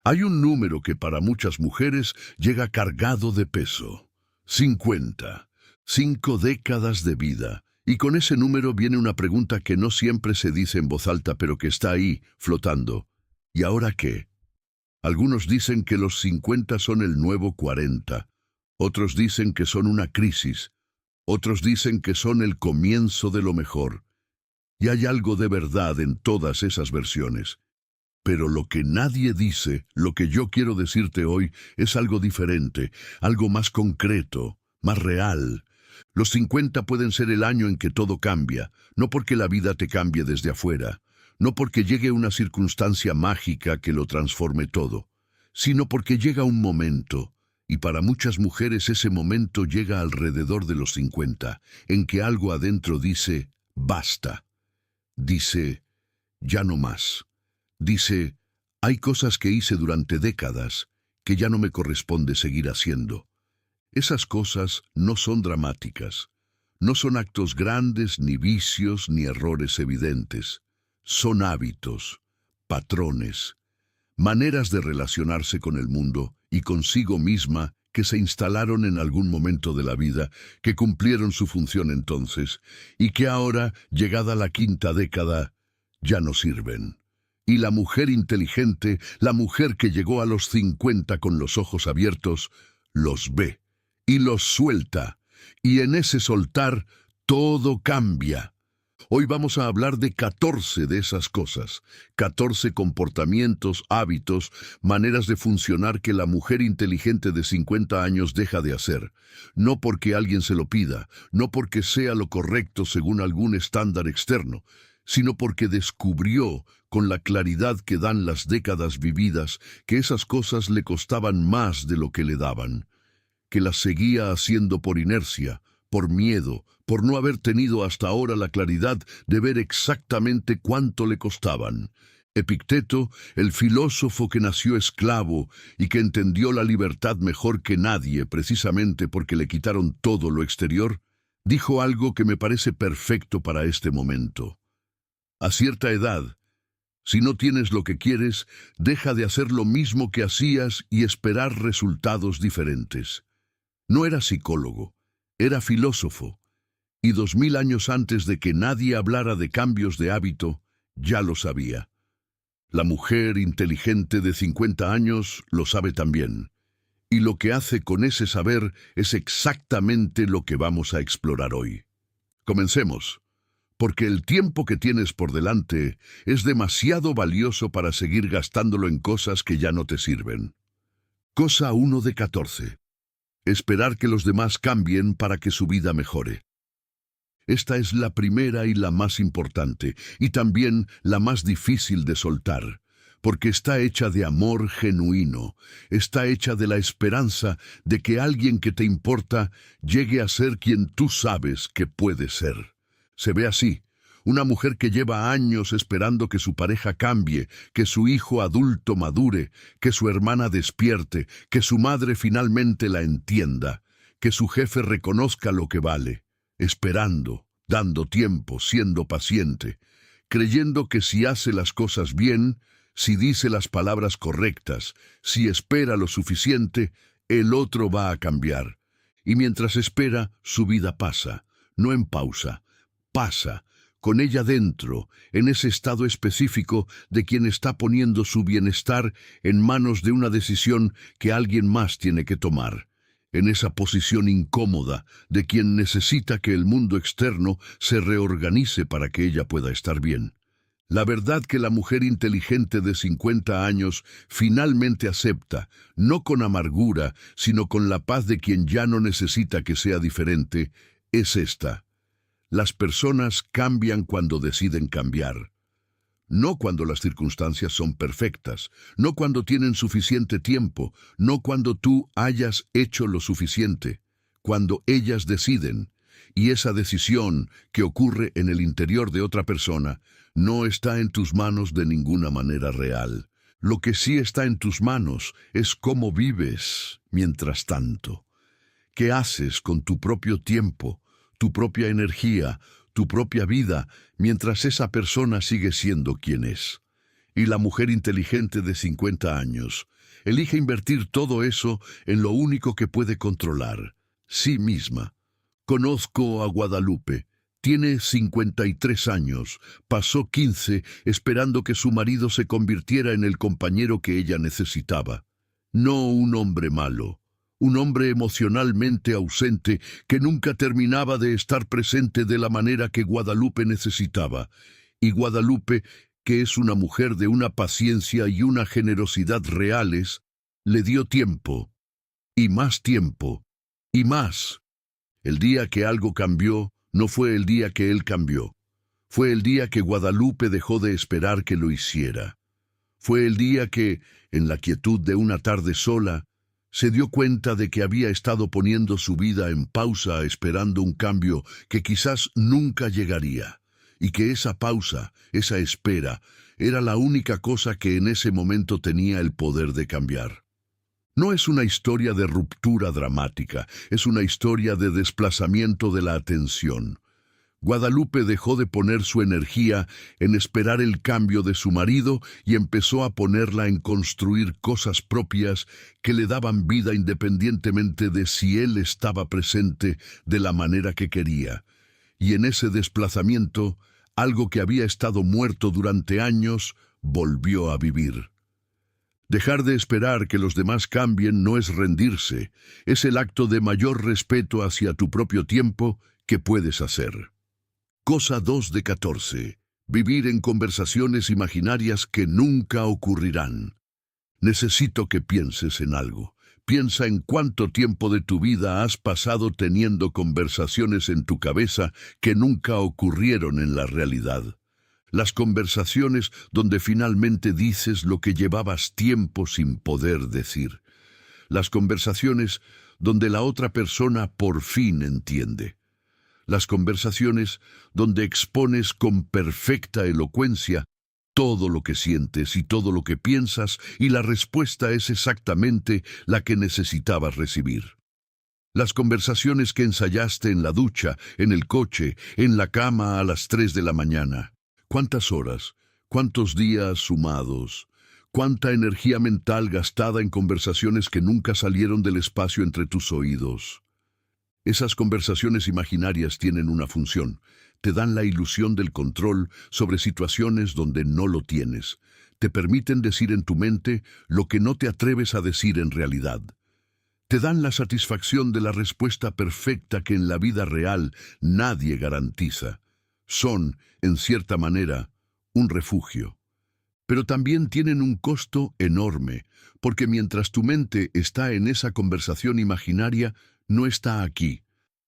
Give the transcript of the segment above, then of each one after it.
Hay un número que para muchas mujeres llega cargado de peso. 50. 5 décadas de vida. Y con ese número viene una pregunta que no siempre se dice en voz alta, pero que está ahí, flotando. ¿Y ahora qué? Algunos dicen que los 50 son el nuevo 40. Otros dicen que son una crisis. Otros dicen que son el comienzo de lo mejor. Y hay algo de verdad en todas esas versiones. Pero lo que nadie dice, lo que yo quiero decirte hoy, es algo diferente, algo más concreto, más real. Los 50 pueden ser el año en que todo cambia, no porque la vida te cambie desde afuera, no porque llegue una circunstancia mágica que lo transforme todo, sino porque llega un momento, y para muchas mujeres ese momento llega alrededor de los 50, en que algo adentro dice, basta. Dice, ya no más. Dice, hay cosas que hice durante décadas que ya no me corresponde seguir haciendo. Esas cosas no son dramáticas, no son actos grandes, ni vicios, ni errores evidentes. Son hábitos, patrones, maneras de relacionarse con el mundo y consigo misma que se instalaron en algún momento de la vida, que cumplieron su función entonces, y que ahora, llegada la 5ª década, ya no sirven. Y la mujer inteligente, la mujer que llegó a los 50 con los ojos abiertos, los ve y los suelta, y en ese soltar todo cambia. Hoy vamos a hablar de 14 de esas cosas, 14 comportamientos, hábitos, maneras de funcionar que la mujer inteligente de 50 años deja de hacer. No porque alguien se lo pida, no porque sea lo correcto según algún estándar externo, sino porque descubrió, con la claridad que dan las décadas vividas, que esas cosas le costaban más de lo que le daban, que las seguía haciendo por inercia, por miedo, por no haber tenido hasta ahora la claridad de ver exactamente cuánto le costaban. Epicteto, el filósofo que nació esclavo y que entendió la libertad mejor que nadie precisamente porque le quitaron todo lo exterior, dijo algo que me parece perfecto para este momento. A cierta edad, si no tienes lo que quieres, deja de hacer lo mismo que hacías y esperar resultados diferentes. No era psicólogo, era filósofo, y 2000 años antes de que nadie hablara de cambios de hábito, ya lo sabía. La mujer inteligente de 50 años lo sabe también, y lo que hace con ese saber es exactamente lo que vamos a explorar hoy. Comencemos, porque el tiempo que tienes por delante es demasiado valioso para seguir gastándolo en cosas que ya no te sirven. Cosa 1 de 14. Esperar que los demás cambien para que su vida mejore. Esta es la primera y la más importante, y también la más difícil de soltar, porque está hecha de amor genuino, está hecha de la esperanza de que alguien que te importa llegue a ser quien tú sabes que puede ser. Se ve así. Una mujer que lleva años esperando que su pareja cambie, que su hijo adulto madure, que su hermana despierte, que su madre finalmente la entienda, que su jefe reconozca lo que vale, esperando, dando tiempo, siendo paciente, creyendo que si hace las cosas bien, si dice las palabras correctas, si espera lo suficiente, el otro va a cambiar. Y mientras espera, su vida pasa, no en pausa, pasa, con ella dentro, en ese estado específico de quien está poniendo su bienestar en manos de una decisión que alguien más tiene que tomar, en esa posición incómoda de quien necesita que el mundo externo se reorganice para que ella pueda estar bien. La verdad que la mujer inteligente de 50 años finalmente acepta, no con amargura, sino con la paz de quien ya no necesita que sea diferente, es esta. Las personas cambian cuando deciden cambiar. No cuando las circunstancias son perfectas, no cuando tienen suficiente tiempo, no cuando tú hayas hecho lo suficiente, cuando ellas deciden, y esa decisión que ocurre en el interior de otra persona no está en tus manos de ninguna manera real. Lo que sí está en tus manos es cómo vives mientras tanto. ¿Qué haces con tu propio tiempo, tu propia energía, tu propia vida, mientras esa persona sigue siendo quien es? Y la mujer inteligente de 50 años elige invertir todo eso en lo único que puede controlar, sí misma. Conozco a Guadalupe. Tiene 53 años. Pasó 15 esperando que su marido se convirtiera en el compañero que ella necesitaba. No un hombre malo, un hombre emocionalmente ausente que nunca terminaba de estar presente de la manera que Guadalupe necesitaba. Y Guadalupe, que es una mujer de una paciencia y una generosidad reales, le dio tiempo, y más. El día que algo cambió, no fue el día que él cambió. Fue el día que Guadalupe dejó de esperar que lo hiciera. Fue el día que, en la quietud de una tarde sola, se dio cuenta de que había estado poniendo su vida en pausa esperando un cambio que quizás nunca llegaría, y que esa pausa, esa espera, era la única cosa que en ese momento tenía el poder de cambiar. No es una historia de ruptura dramática, es una historia de desplazamiento de la atención. Guadalupe dejó de poner su energía en esperar el cambio de su marido y empezó a ponerla en construir cosas propias que le daban vida independientemente de si él estaba presente de la manera que quería. Y en ese desplazamiento, algo que había estado muerto durante años, volvió a vivir. Dejar de esperar que los demás cambien no es rendirse, es el acto de mayor respeto hacia tu propio tiempo que puedes hacer. Cosa 2 de 14. Vivir en conversaciones imaginarias que nunca ocurrirán. Necesito que pienses en algo. Piensa en cuánto tiempo de tu vida has pasado teniendo conversaciones en tu cabeza que nunca ocurrieron en la realidad. Las conversaciones donde finalmente dices lo que llevabas tiempo sin poder decir. Las conversaciones donde la otra persona por fin entiende. Las conversaciones donde expones con perfecta elocuencia todo lo que sientes y todo lo que piensas y la respuesta es exactamente la que necesitabas recibir. Las conversaciones que ensayaste en la ducha, en el coche, en la cama a las 3 de la mañana. ¿Cuántas horas? ¿Cuántos días sumados? ¿Cuánta energía mental gastada en conversaciones que nunca salieron del espacio entre tus oídos? Esas conversaciones imaginarias tienen una función. Te dan la ilusión del control sobre situaciones donde no lo tienes. Te permiten decir en tu mente lo que no te atreves a decir en realidad. Te dan la satisfacción de la respuesta perfecta que en la vida real nadie garantiza. Son, en cierta manera, un refugio. Pero también tienen un costo enorme, porque mientras tu mente está en esa conversación imaginaria, no está aquí.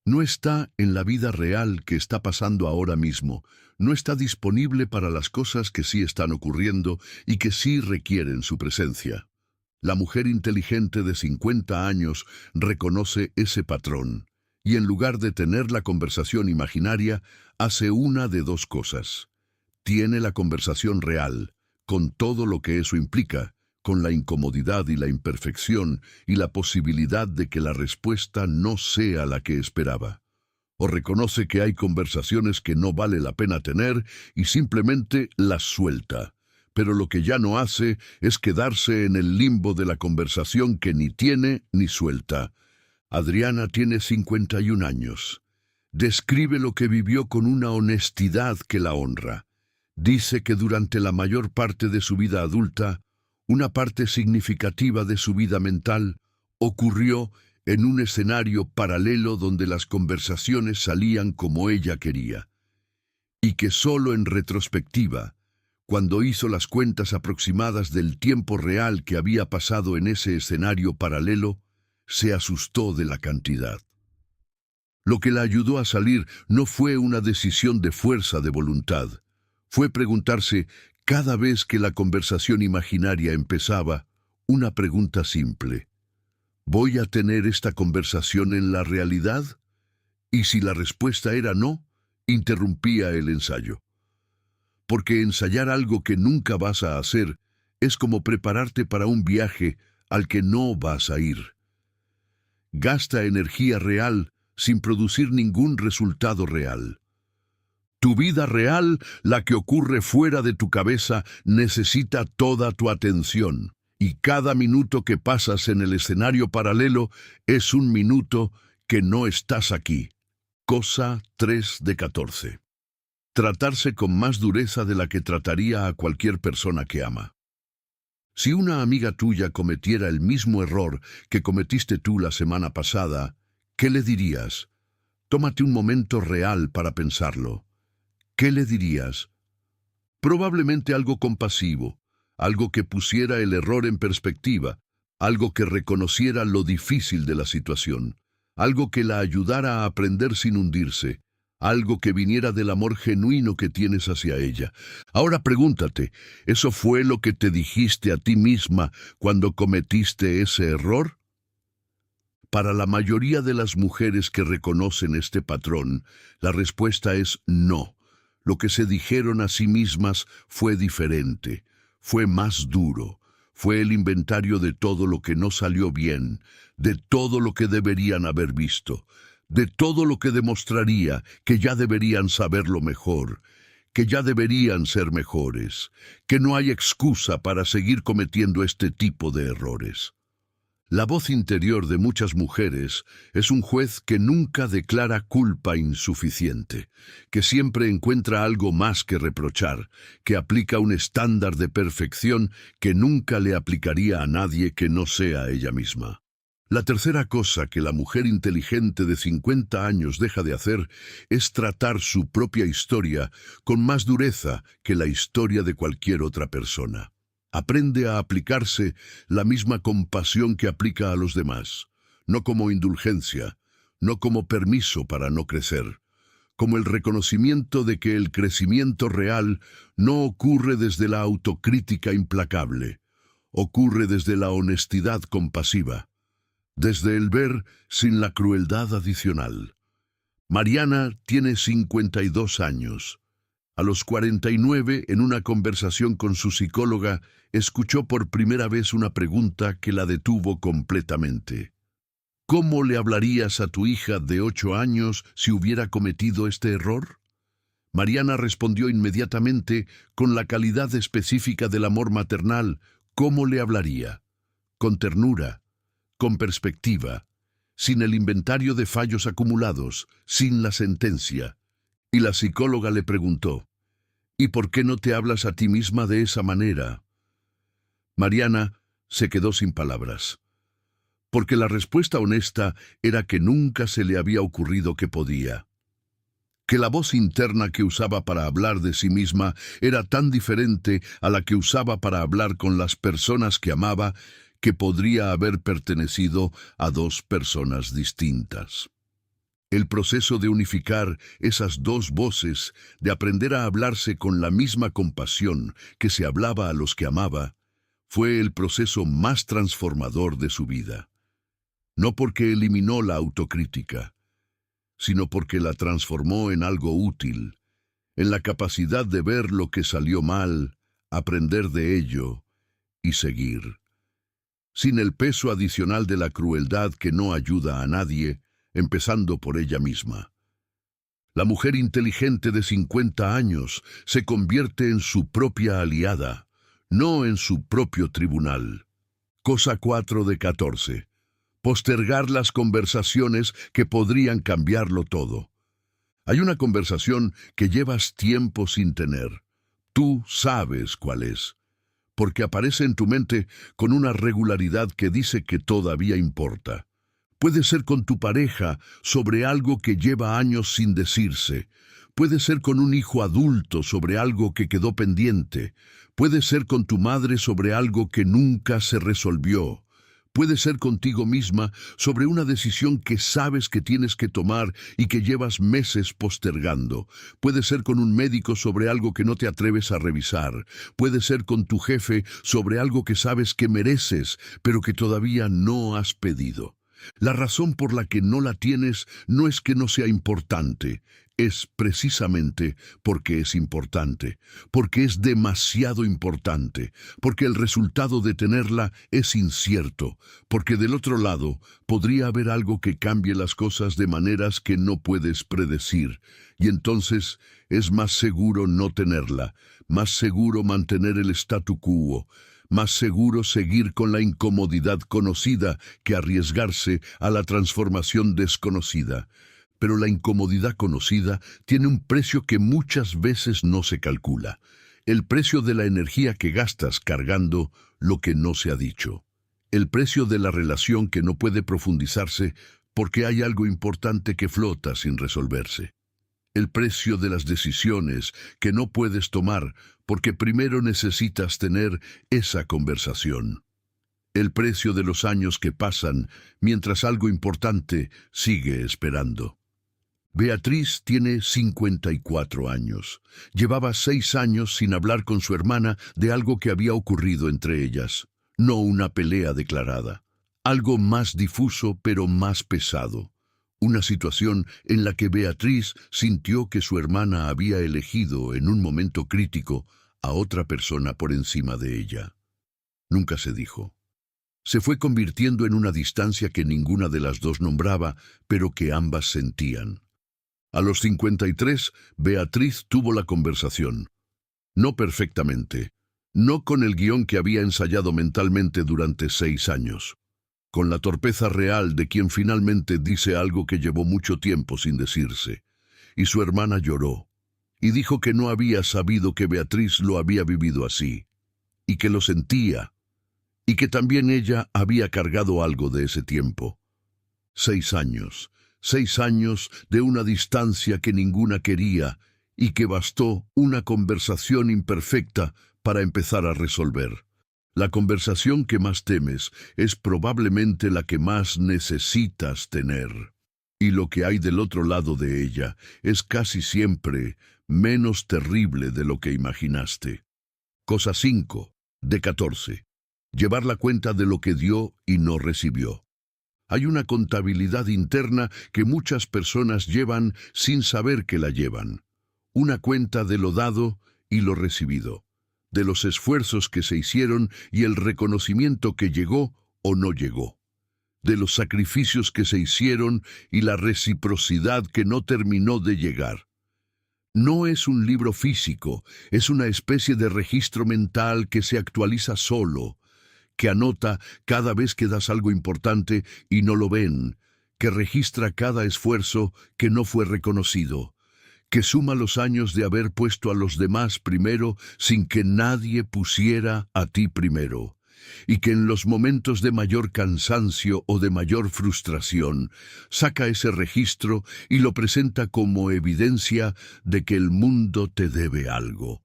No está en la vida real que está pasando ahora mismo. No está disponible para las cosas que sí están ocurriendo y que sí requieren su presencia. La mujer inteligente de 50 años reconoce ese patrón y en lugar de tener la conversación imaginaria, hace una de dos cosas. Tiene la conversación real, con todo lo que eso implica, con la incomodidad y la imperfección y la posibilidad de que la respuesta no sea la que esperaba. O reconoce que hay conversaciones que no vale la pena tener y simplemente las suelta. Pero lo que ya no hace es quedarse en el limbo de la conversación que ni tiene ni suelta. Adriana tiene 51 años. Describe lo que vivió con una honestidad que la honra. Dice que durante la mayor parte de su vida adulta, una parte significativa de su vida mental ocurrió en un escenario paralelo donde las conversaciones salían como ella quería, y que solo en retrospectiva, cuando hizo las cuentas aproximadas del tiempo real que había pasado en ese escenario paralelo, se asustó de la cantidad. Lo que la ayudó a salir no fue una decisión de fuerza de voluntad, fue preguntarse cada vez que la conversación imaginaria empezaba, una pregunta simple. ¿Voy a tener esta conversación en la realidad? Y si la respuesta era no, interrumpía el ensayo. Porque ensayar algo que nunca vas a hacer es como prepararte para un viaje al que no vas a ir. Gasta energía real sin producir ningún resultado real. Tu vida real, la que ocurre fuera de tu cabeza, necesita toda tu atención. Y cada minuto que pasas en el escenario paralelo es un minuto que no estás aquí. Cosa 3 de 14. Tratarse con más dureza de la que trataría a cualquier persona que ama. Si una amiga tuya cometiera el mismo error que cometiste tú la semana pasada, ¿qué le dirías? Tómate un momento real para pensarlo. ¿Qué le dirías? Probablemente algo compasivo, algo que pusiera el error en perspectiva, algo que reconociera lo difícil de la situación, algo que la ayudara a aprender sin hundirse, algo que viniera del amor genuino que tienes hacia ella. Ahora pregúntate, ¿eso fue lo que te dijiste a ti misma cuando cometiste ese error? Para la mayoría de las mujeres que reconocen este patrón, la respuesta es no. Lo que se dijeron a sí mismas fue diferente, fue más duro, fue el inventario de todo lo que no salió bien, de todo lo que deberían haber visto, de todo lo que demostraría que ya deberían saberlo mejor, que ya deberían ser mejores, que no hay excusa para seguir cometiendo este tipo de errores. La voz interior de muchas mujeres es un juez que nunca declara culpa insuficiente, que siempre encuentra algo más que reprochar, que aplica un estándar de perfección que nunca le aplicaría a nadie que no sea ella misma. La tercera cosa que la mujer inteligente de 50 años deja de hacer es tratar su propia historia con más dureza que la historia de cualquier otra persona. Aprende a aplicarse la misma compasión que aplica a los demás, no como indulgencia, no como permiso para no crecer, como el reconocimiento de que el crecimiento real no ocurre desde la autocrítica implacable, ocurre desde la honestidad compasiva, desde el ver sin la crueldad adicional. Mariana tiene 52 años. A los 49, en una conversación con su psicóloga, escuchó por primera vez una pregunta que la detuvo completamente. ¿Cómo le hablarías a tu hija de 8 años si hubiera cometido este error? Mariana respondió inmediatamente con la calidad específica del amor maternal. ¿Cómo le hablaría? Con ternura, con perspectiva, sin el inventario de fallos acumulados, sin la sentencia. Y la psicóloga le preguntó, ¿y por qué no te hablas a ti misma de esa manera? Mariana se quedó sin palabras, porque la respuesta honesta era que nunca se le había ocurrido que podía. Que la voz interna que usaba para hablar de sí misma era tan diferente a la que usaba para hablar con las personas que amaba, que podría haber pertenecido a dos personas distintas. El proceso de unificar esas dos voces, de aprender a hablarse con la misma compasión que se hablaba a los que amaba, fue el proceso más transformador de su vida. No porque eliminó la autocrítica, sino porque la transformó en algo útil, en la capacidad de ver lo que salió mal, aprender de ello y seguir. Sin el peso adicional de la crueldad que no ayuda a nadie, empezando por ella misma. La mujer inteligente de 50 años se convierte en su propia aliada, no en su propio tribunal. Cosa 4 de 14. Postergar las conversaciones que podrían cambiarlo todo. Hay una conversación que llevas tiempo sin tener. Tú sabes cuál es, porque aparece en tu mente con una regularidad que dice que todavía importa. Puede ser con tu pareja sobre algo que lleva años sin decirse. Puede ser con un hijo adulto sobre algo que quedó pendiente. Puede ser con tu madre sobre algo que nunca se resolvió. Puede ser contigo misma sobre una decisión que sabes que tienes que tomar y que llevas meses postergando. Puede ser con un médico sobre algo que no te atreves a revisar. Puede ser con tu jefe sobre algo que sabes que mereces, pero que todavía no has pedido. La razón por la que no la tienes no es que no sea importante, es precisamente porque es importante, porque es demasiado importante, porque el resultado de tenerla es incierto, porque del otro lado podría haber algo que cambie las cosas de maneras que no puedes predecir, y entonces es más seguro no tenerla, más seguro mantener el statu quo, más seguro seguir con la incomodidad conocida que arriesgarse a la transformación desconocida. Pero la incomodidad conocida tiene un precio que muchas veces no se calcula, el precio de la energía que gastas cargando lo que no se ha dicho, el precio de la relación que no puede profundizarse porque hay algo importante que flota sin resolverse, el precio de las decisiones que no puedes tomar porque primero necesitas tener esa conversación, el precio de los años que pasan mientras algo importante sigue esperando. Beatriz tiene 54 años. Llevaba 6 años sin hablar con su hermana de algo que había ocurrido entre ellas. No una pelea declarada. Algo más difuso pero más pesado. Una situación en la que Beatriz sintió que su hermana había elegido en un momento crítico a otra persona por encima de ella. Nunca se dijo. Se fue convirtiendo en una distancia que ninguna de las dos nombraba, pero que ambas sentían. A los 53, Beatriz tuvo la conversación. No perfectamente, no con el guión que había ensayado mentalmente durante 6 años, con la torpeza real de quien finalmente dice algo que llevó mucho tiempo sin decirse. Y su hermana lloró, y dijo que no había sabido que Beatriz lo había vivido así, y que lo sentía, y que también ella había cargado algo de ese tiempo. 6 años. 6 años de una distancia que ninguna quería y que bastó una conversación imperfecta para empezar a resolver. La conversación que más temes es probablemente la que más necesitas tener. Y lo que hay del otro lado de ella es casi siempre menos terrible de lo que imaginaste. Cosa 5, de 14. Llevar la cuenta de lo que dio y no recibió. Hay una contabilidad interna que muchas personas llevan sin saber que la llevan. Una cuenta de lo dado y lo recibido, de los esfuerzos que se hicieron y el reconocimiento que llegó o no llegó, de los sacrificios que se hicieron y la reciprocidad que no terminó de llegar. No es un libro físico, es una especie de registro mental que se actualiza solo, que anota cada vez que das algo importante y no lo ven, que registra cada esfuerzo que no fue reconocido, que suma los años de haber puesto a los demás primero sin que nadie pusiera a ti primero, y que en los momentos de mayor cansancio o de mayor frustración saca ese registro y lo presenta como evidencia de que el mundo te debe algo.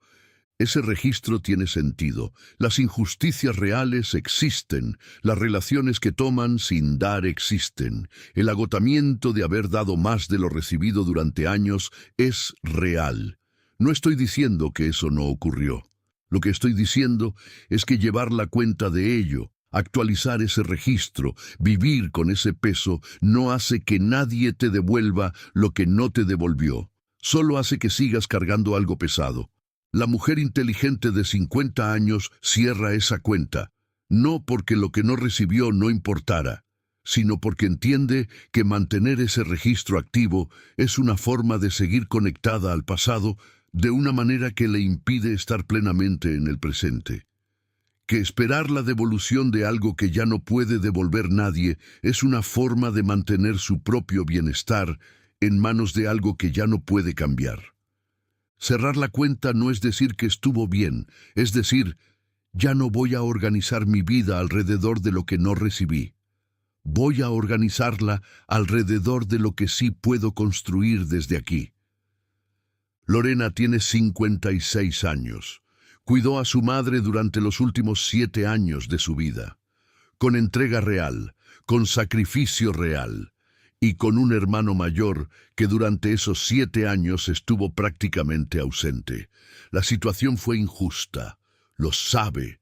Ese registro tiene sentido. Las injusticias reales existen. Las relaciones que toman sin dar existen. El agotamiento de haber dado más de lo recibido durante años es real. No estoy diciendo que eso no ocurrió. Lo que estoy diciendo es que llevar la cuenta de ello, actualizar ese registro, vivir con ese peso, no hace que nadie te devuelva lo que no te devolvió. Solo hace que sigas cargando algo pesado. La mujer inteligente de 50 años cierra esa cuenta, no porque lo que no recibió no importara, sino porque entiende que mantener ese registro activo es una forma de seguir conectada al pasado de una manera que le impide estar plenamente en el presente. Que esperar la devolución de algo que ya no puede devolver nadie es una forma de mantener su propio bienestar en manos de algo que ya no puede cambiar. Cerrar la cuenta no es decir que estuvo bien, es decir, ya no voy a organizar mi vida alrededor de lo que no recibí. Voy a organizarla alrededor de lo que sí puedo construir desde aquí. Lorena tiene 56 años. Cuidó a su madre durante los últimos 7 años de su vida, con entrega real, con sacrificio real, y con un hermano mayor que durante esos 7 años estuvo prácticamente ausente. La situación fue injusta, lo sabe,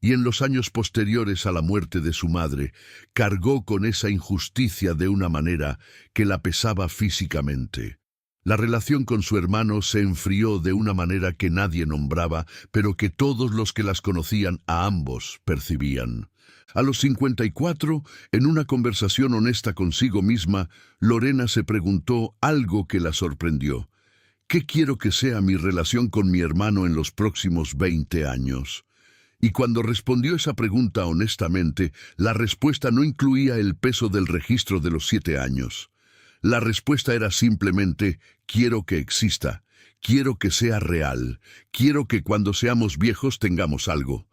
y en los años posteriores a la muerte de su madre, cargó con esa injusticia de una manera que la pesaba físicamente. La relación con su hermano se enfrió de una manera que nadie nombraba, pero que todos los que las conocían a ambos percibían. A los 54, en una conversación honesta consigo misma, Lorena se preguntó algo que la sorprendió. ¿Qué quiero que sea mi relación con mi hermano en los próximos 20 años? Y cuando respondió esa pregunta honestamente, la respuesta no incluía el peso del registro de los 7 años. La respuesta era simplemente, quiero que exista, quiero que sea real, quiero que cuando seamos viejos tengamos algo.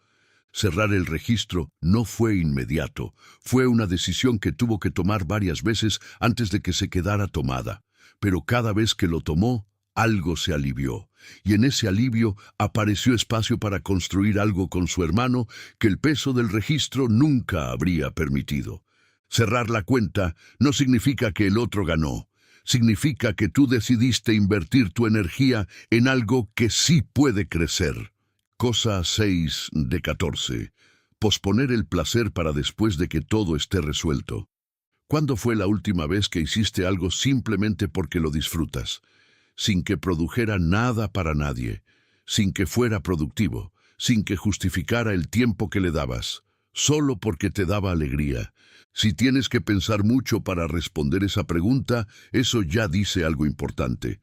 Cerrar el registro no fue inmediato, fue una decisión que tuvo que tomar varias veces antes de que se quedara tomada. Pero cada vez que lo tomó, algo se alivió, y en ese alivio apareció espacio para construir algo con su hermano que el peso del registro nunca habría permitido. Cerrar la cuenta no significa que el otro ganó, significa que tú decidiste invertir tu energía en algo que sí puede crecer. Cosa 6 de 14. Posponer el placer para después de que todo esté resuelto. ¿Cuándo fue la última vez que hiciste algo simplemente porque lo disfrutas? Sin que produjera nada para nadie, sin que fuera productivo, sin que justificara el tiempo que le dabas, solo porque te daba alegría. Si tienes que pensar mucho para responder esa pregunta, eso ya dice algo importante.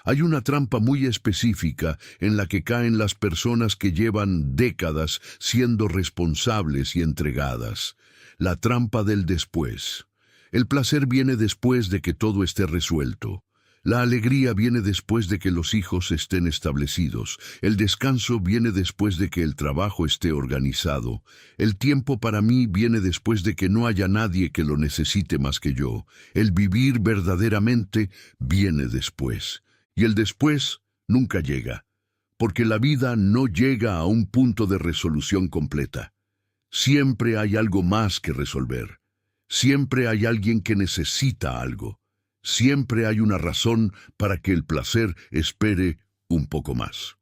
Hay una trampa muy específica en la que caen las personas que llevan décadas siendo responsables y entregadas. La trampa del después. El placer viene después de que todo esté resuelto. La alegría viene después de que los hijos estén establecidos. El descanso viene después de que el trabajo esté organizado. El tiempo para mí viene después de que no haya nadie que lo necesite más que yo. El vivir verdaderamente viene después. Y el después nunca llega, porque la vida no llega a un punto de resolución completa. Siempre hay algo más que resolver. Siempre hay alguien que necesita algo. Siempre hay una razón para que el placer espere un poco más.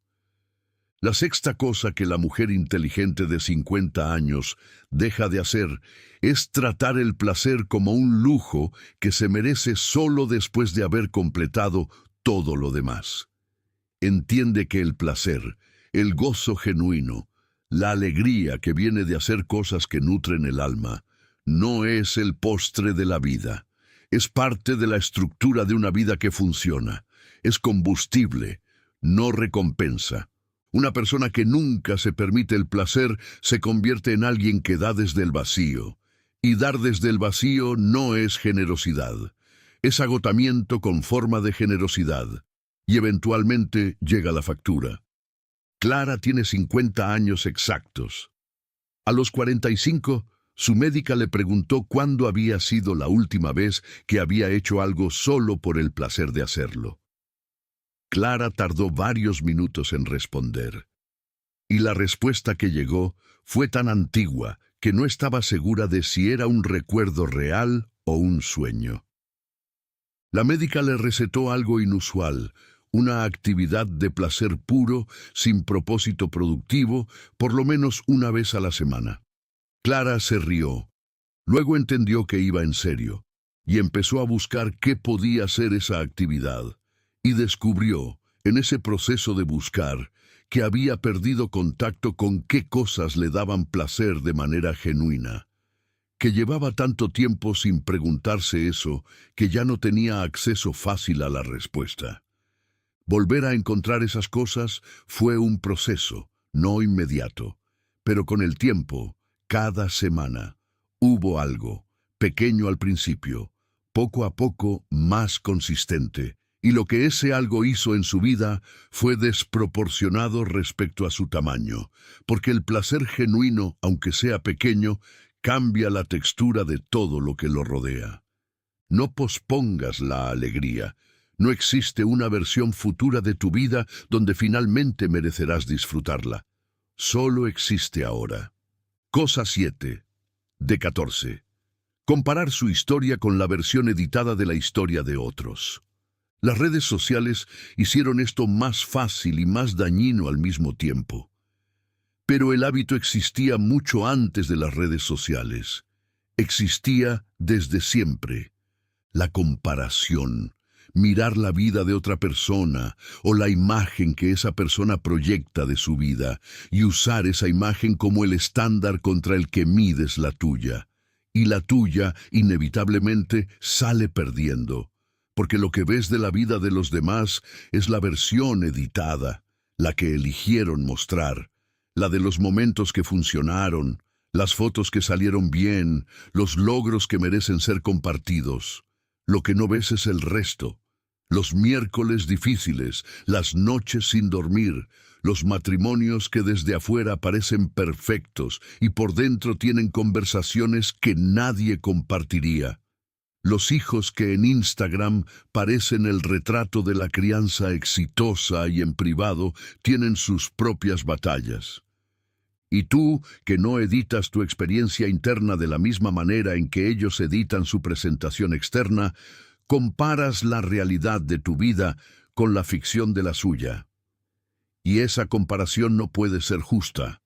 La sexta cosa que la mujer inteligente de 50 años deja de hacer es tratar el placer como un lujo que se merece solo después de haber completado todo lo demás. Entiende que el placer, el gozo genuino, la alegría que viene de hacer cosas que nutren el alma, no es el postre de la vida. Es parte de la estructura de una vida que funciona. Es combustible, no recompensa. Una persona que nunca se permite el placer se convierte en alguien que da desde el vacío. Y dar desde el vacío no es generosidad. Es agotamiento con forma de generosidad. Y eventualmente llega la factura. Clara tiene 50 años exactos. A los 45, su médica le preguntó cuándo había sido la última vez que había hecho algo solo por el placer de hacerlo. Clara tardó varios minutos en responder. Y la respuesta que llegó fue tan antigua que no estaba segura de si era un recuerdo real o un sueño. La médica le recetó algo inusual, una actividad de placer puro, sin propósito productivo, por lo menos una vez a la semana. Clara se rió. Luego entendió que iba en serio, y empezó a buscar qué podía ser esa actividad. Y descubrió, en ese proceso de buscar, que había perdido contacto con qué cosas le daban placer de manera genuina. Que llevaba tanto tiempo sin preguntarse eso, que ya no tenía acceso fácil a la respuesta. Volver a encontrar esas cosas fue un proceso, no inmediato, pero con el tiempo, cada semana, hubo algo, pequeño al principio, poco a poco más consistente, y lo que ese algo hizo en su vida fue desproporcionado respecto a su tamaño, porque el placer genuino, aunque sea pequeño, cambia la textura de todo lo que lo rodea. No pospongas la alegría. No existe una versión futura de tu vida donde finalmente merecerás disfrutarla. Solo existe ahora. Cosa 7, de 14. Comparar su historia con la versión editada de la historia de otros. Las redes sociales hicieron esto más fácil y más dañino al mismo tiempo. Pero el hábito existía mucho antes de las redes sociales. Existía desde siempre. La comparación, mirar la vida de otra persona o la imagen que esa persona proyecta de su vida y usar esa imagen como el estándar contra el que mides la tuya. Y la tuya, inevitablemente, sale perdiendo, porque lo que ves de la vida de los demás es la versión editada, la que eligieron mostrar, la de los momentos que funcionaron, las fotos que salieron bien, los logros que merecen ser compartidos. Lo que no ves es el resto. Los miércoles difíciles, las noches sin dormir, los matrimonios que desde afuera parecen perfectos y por dentro tienen conversaciones que nadie compartiría. Los hijos que en Instagram parecen el retrato de la crianza exitosa y en privado tienen sus propias batallas. Y tú, que no editas tu experiencia interna de la misma manera en que ellos editan su presentación externa, comparas la realidad de tu vida con la ficción de la suya. Y esa comparación no puede ser justa.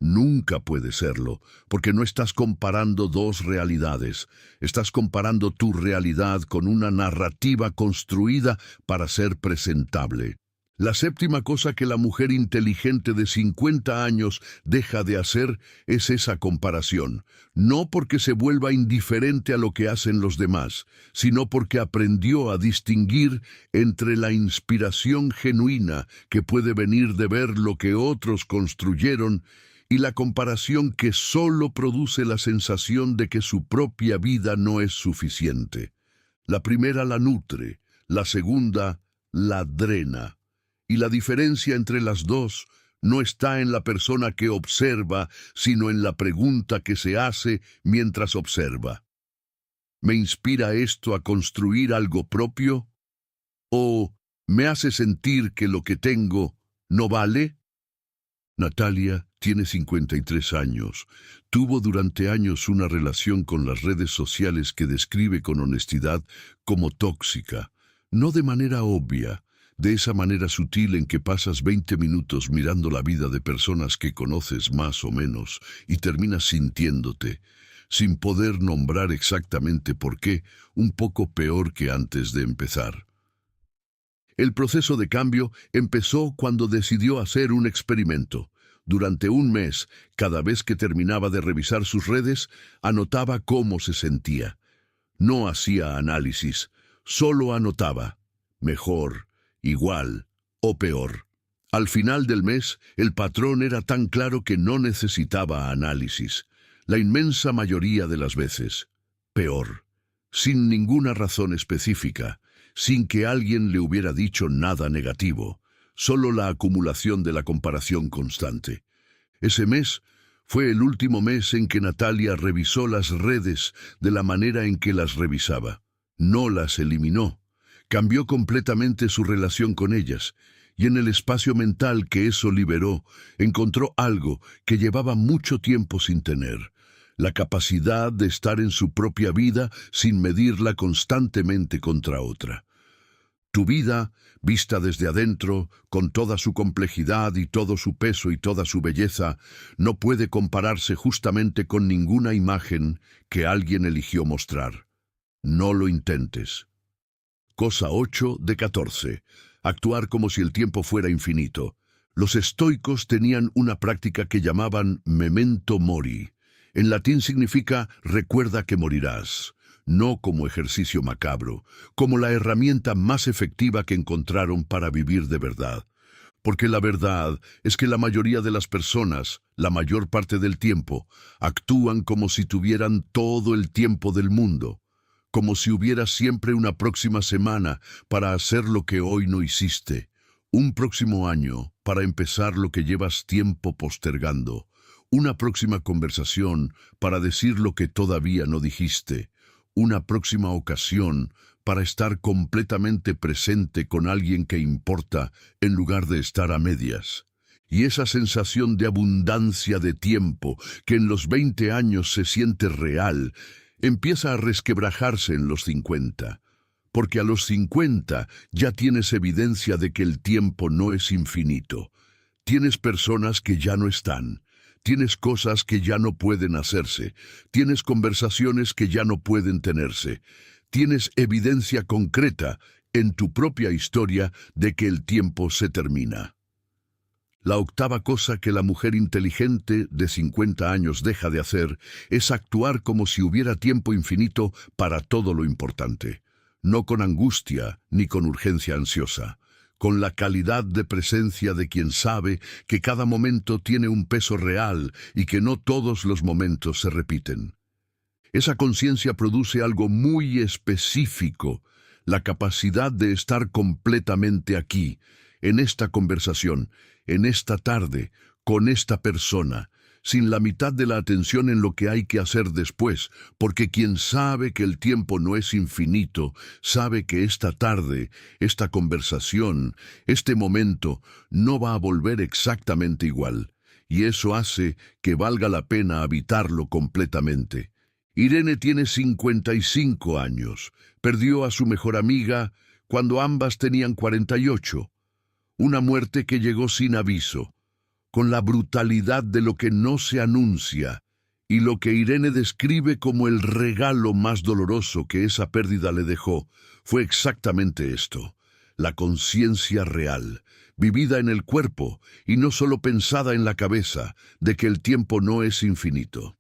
Nunca puede serlo, porque no estás comparando dos realidades. Estás comparando tu realidad con una narrativa construida para ser presentable. La séptima cosa que la mujer inteligente de 50 años deja de hacer es esa comparación, no porque se vuelva indiferente a lo que hacen los demás, sino porque aprendió a distinguir entre la inspiración genuina que puede venir de ver lo que otros construyeron y la comparación que solo produce la sensación de que su propia vida no es suficiente. La primera la nutre, la segunda la drena. Y la diferencia entre las dos no está en la persona que observa, sino en la pregunta que se hace mientras observa. ¿Me inspira esto a construir algo propio? ¿O me hace sentir que lo que tengo no vale? Natalia tiene 53 años. Tuvo durante años una relación con las redes sociales que describe con honestidad como tóxica, no de manera obvia, de esa manera sutil en que pasas 20 minutos mirando la vida de personas que conoces más o menos y terminas sintiéndote, sin poder nombrar exactamente por qué, un poco peor que antes de empezar. El proceso de cambio empezó cuando decidió hacer un experimento. Durante un mes, cada vez que terminaba de revisar sus redes, anotaba cómo se sentía. No hacía análisis, solo anotaba. Mejor, igual o peor. Al final del mes, el patrón era tan claro que no necesitaba análisis. La inmensa mayoría de las veces, peor, sin ninguna razón específica, sin que alguien le hubiera dicho nada negativo, solo la acumulación de la comparación constante. Ese mes fue el último mes en que Natalia revisó las redes de la manera en que las revisaba. No las eliminó. Cambió completamente su relación con ellas, y en el espacio mental que eso liberó, encontró algo que llevaba mucho tiempo sin tener: la capacidad de estar en su propia vida sin medirla constantemente contra otra. Tu vida, vista desde adentro, con toda su complejidad y todo su peso y toda su belleza, no puede compararse justamente con ninguna imagen que alguien eligió mostrar. No lo intentes. Cosa 8 de 14. Actuar como si el tiempo fuera infinito. Los estoicos tenían una práctica que llamaban memento mori. En latín significa recuerda que morirás. No como ejercicio macabro, como la herramienta más efectiva que encontraron para vivir de verdad. Porque la verdad es que la mayoría de las personas, la mayor parte del tiempo, actúan como si tuvieran todo el tiempo del mundo, como si hubiera siempre una próxima semana para hacer lo que hoy no hiciste, un próximo año para empezar lo que llevas tiempo postergando, una próxima conversación para decir lo que todavía no dijiste, una próxima ocasión para estar completamente presente con alguien que importa en lugar de estar a medias. Y esa sensación de abundancia de tiempo que en los 20 años se siente real, empieza a resquebrajarse en los 50, porque a los 50 ya tienes evidencia de que el tiempo no es infinito. Tienes personas que ya no están. Tienes cosas que ya no pueden hacerse. Tienes conversaciones que ya no pueden tenerse. Tienes evidencia concreta en tu propia historia de que el tiempo se termina. La octava cosa que la mujer inteligente de 50 años deja de hacer es actuar como si hubiera tiempo infinito para todo lo importante. No con angustia ni con urgencia ansiosa, con la calidad de presencia de quien sabe que cada momento tiene un peso real y que no todos los momentos se repiten. Esa conciencia produce algo muy específico, la capacidad de estar completamente aquí, en esta conversación, en esta tarde, con esta persona, sin la mitad de la atención en lo que hay que hacer después, porque quien sabe que el tiempo no es infinito, sabe que esta tarde, esta conversación, este momento, no va a volver exactamente igual, y eso hace que valga la pena habitarlo completamente. Irene tiene 55 años. Perdió a su mejor amiga cuando ambas tenían 48. Una muerte que llegó sin aviso, con la brutalidad de lo que no se anuncia, y lo que Irene describe como el regalo más doloroso que esa pérdida le dejó, fue exactamente esto: la conciencia real, vivida en el cuerpo y no solo pensada en la cabeza, de que el tiempo no es infinito.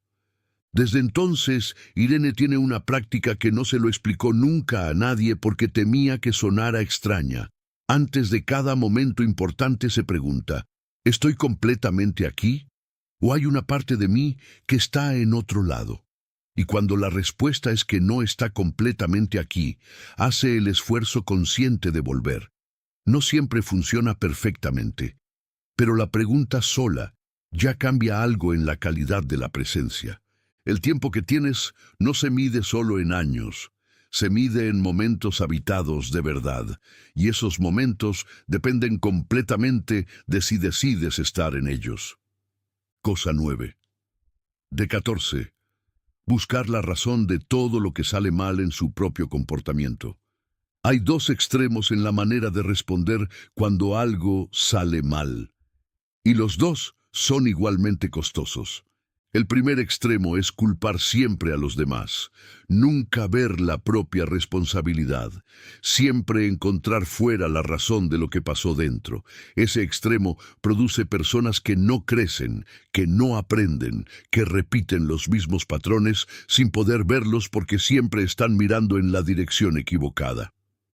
Desde entonces, Irene tiene una práctica que no se lo explicó nunca a nadie porque temía que sonara extraña. Antes de cada momento importante se pregunta: ¿estoy completamente aquí? ¿O hay una parte de mí que está en otro lado? Y cuando la respuesta es que no está completamente aquí, hace el esfuerzo consciente de volver. No siempre funciona perfectamente, pero la pregunta sola ya cambia algo en la calidad de la presencia. El tiempo que tienes no se mide solo en años, se mide en momentos habitados de verdad, y esos momentos dependen completamente de si decides estar en ellos. Cosa 9. De 14. Buscar la razón de todo lo que sale mal en su propio comportamiento. Hay dos extremos en la manera de responder cuando algo sale mal, y los dos son igualmente costosos. El primer extremo es culpar siempre a los demás, nunca ver la propia responsabilidad, siempre encontrar fuera la razón de lo que pasó dentro. Ese extremo produce personas que no crecen, que no aprenden, que repiten los mismos patrones sin poder verlos porque siempre están mirando en la dirección equivocada.